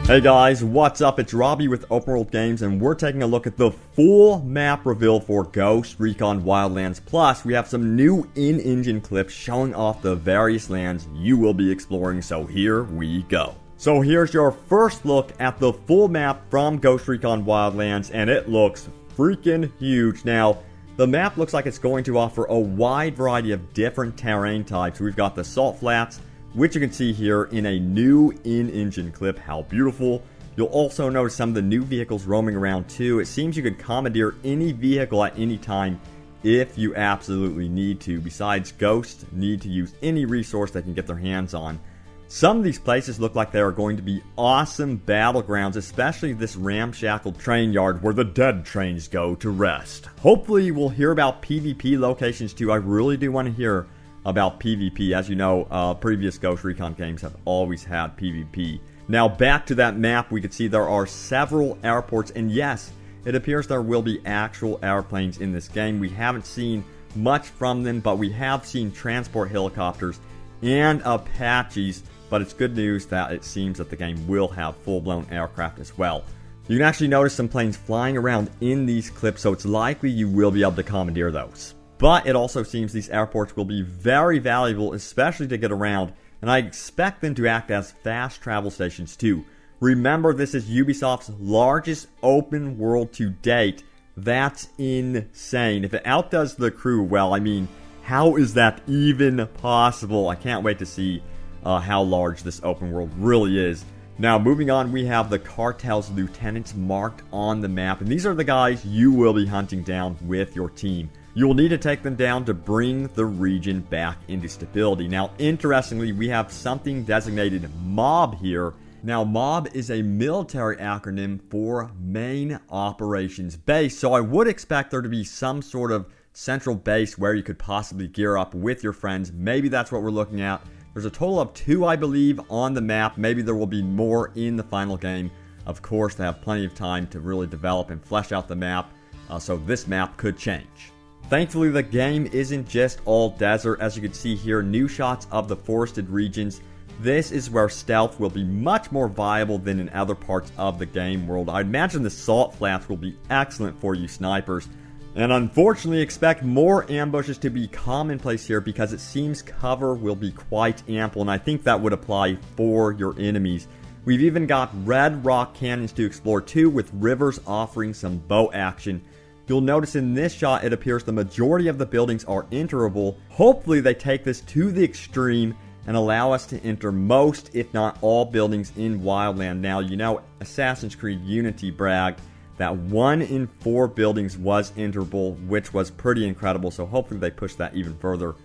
Hey guys, what's up? It's Robbie with Open World Games, and we're taking a look at the full map reveal for Ghost Recon Wildlands. Plus, we have some new in-engine clips showing off the various lands you will be exploring, so here we go. So here's your first look at the full map from Ghost Recon Wildlands, and it looks freaking huge. Now, the map looks like it's going to offer a wide variety of different terrain types. We've got the salt flats, which you can see here in a new in-engine clip. How beautiful. You'll also notice some of the new vehicles roaming around too. It seems you can commandeer any vehicle at any time if you absolutely need to. Besides, ghosts need to use any resource they can get their hands on. Some of these places look like they are going to be awesome battlegrounds, especially this ramshackle train yard where the dead trains go to rest. Hopefully we'll hear about PvP locations too. I really do want to hear about PvP. As you know, previous Ghost Recon games have always had PvP. Now back to that map, we can see there are several airports, and yes, it appears there will be actual airplanes in this game. We haven't seen much from them, but we have seen transport helicopters and Apaches, but it's good news that it seems that the game will have full-blown aircraft as well. You can actually notice some planes flying around in these clips, so it's likely you will be able to commandeer those. But it also seems these airports will be very valuable, especially to get around, and I expect them to act as fast travel stations too. Remember, this is Ubisoft's largest open world to date. That's insane. If it outdoes The Crew, well, I mean, how is that even possible? I can't wait to see how large this open world really is. Now, moving on, we have the cartel's lieutenants marked on the map, and these are the guys you will be hunting down with your team. You will need to take them down to bring the region back into stability. Now, interestingly, we have something designated MOB here. Now, MOB is a military acronym for Main Operations Base, so I would expect there to be some sort of central base where you could possibly gear up with your friends. Maybe that's what we're looking at. There's a total of 2, I believe, on the map. Maybe there will be more in the final game. Of course, they have plenty of time to really develop and flesh out the map, so this map could change. Thankfully, the game isn't just all desert. As you can see here, new shots of the forested regions. This is where stealth will be much more viable than in other parts of the game world. I imagine the salt flats will be excellent for you snipers. And unfortunately, expect more ambushes to be commonplace here because it seems cover will be quite ample, and I think that would apply for your enemies. We've even got red rock cannons to explore too, with rivers offering some bow action. You'll notice in this shot, it appears the majority of the buildings are enterable. Hopefully they take this to the extreme and allow us to enter most, if not all, buildings in Wildland. Now, you know, Assassin's Creed Unity bragged that 1 in 4 buildings was enterable, which was pretty incredible, so hopefully they push that even further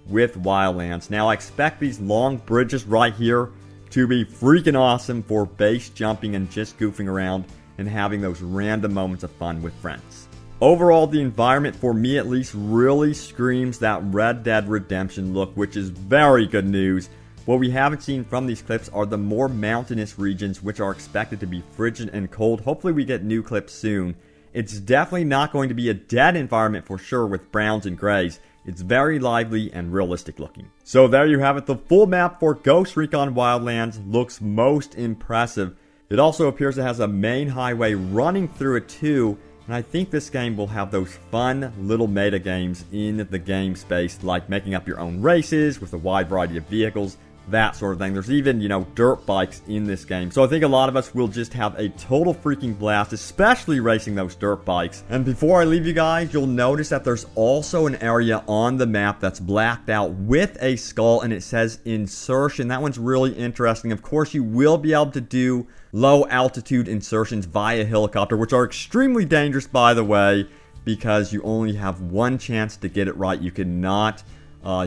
with Wildlands. Now, I expect these long bridges right here to be freaking awesome for base jumping and just goofing around and having those random moments of fun with friends. Overall, the environment, for me at least, really screams that Red Dead Redemption look, which is very good news. What we haven't seen from these clips are the more mountainous regions, which are expected to be frigid and cold. Hopefully we get new clips soon. It's definitely not going to be a dead environment for sure with browns and grays. It's very lively and realistic looking. So there you have it. The full map for Ghost Recon Wildlands looks most impressive. It also appears it has a main highway running through it too. And I think this game will have those fun little meta games in the game space, like making up your own races with a wide variety of vehicles, that sort of thing. There's even, you know, dirt bikes in this game. So I think a lot of us will just have a total freaking blast, especially racing those dirt bikes. And before I leave you guys, you'll notice that there's also an area on the map that's blacked out with a skull, and it says insertion. That one's really interesting. Of course, you will be able to do low altitude insertions via helicopter, which are extremely dangerous, by the way, because you only have one chance to get it right. You cannot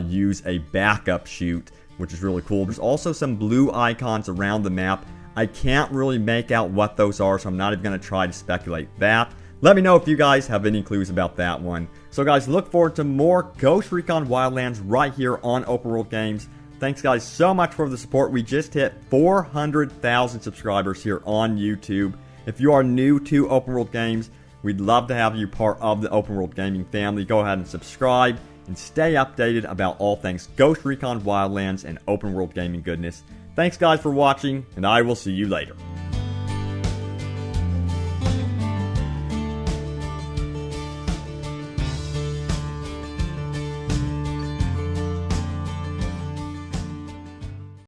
use a backup shoot, which is really cool. There's also some blue icons around the map. I can't really make out what those are, so I'm not even going to try to speculate that. Let me know if you guys have any clues about that one. So guys, look forward to more Ghost Recon Wildlands right here on Open World Games. Thanks guys so much for the support. We just hit 400,000 subscribers here on YouTube. If you are new to Open World Games, we'd love to have you part of the Open World Gaming family. Go ahead and subscribe and stay updated about all things Ghost Recon Wildlands and Open World Gaming goodness. Thanks guys for watching, and I will see you later.